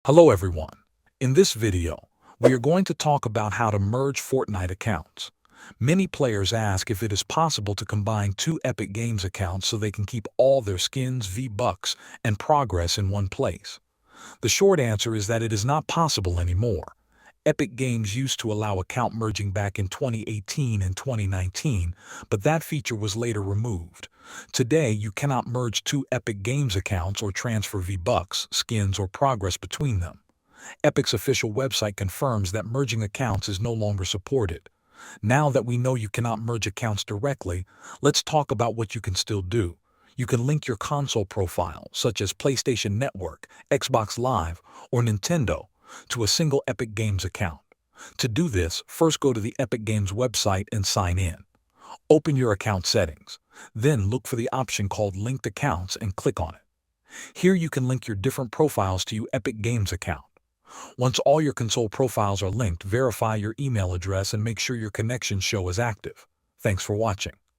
Hello everyone. In this video, we are going to talk about how to merge Fortnite accounts. Many players ask if it is possible to combine two Epic Games accounts so they can keep all their skins, V-Bucks, and progress in one place. The short answer is that it is not possible anymore. Epic Games used to allow account merging back in 2018 and 2019, but that feature was later removed. Today, you cannot merge two Epic Games accounts or transfer V-Bucks, skins, or progress between them. Epic's official website confirms that merging accounts is no longer supported. Now that we know you cannot merge accounts directly, let's talk about what you can still do. You can link your console profile, such as PlayStation Network, Xbox Live, or Nintendo, to a single Epic Games account. To do this, first go to the Epic Games website and sign in. Open your account settings. Then look for the option called Linked Accounts and click on it. Here you can link your different profiles to your Epic Games account. Once all your console profiles are linked, verify your email address and make sure your connections show as active. Thanks for watching.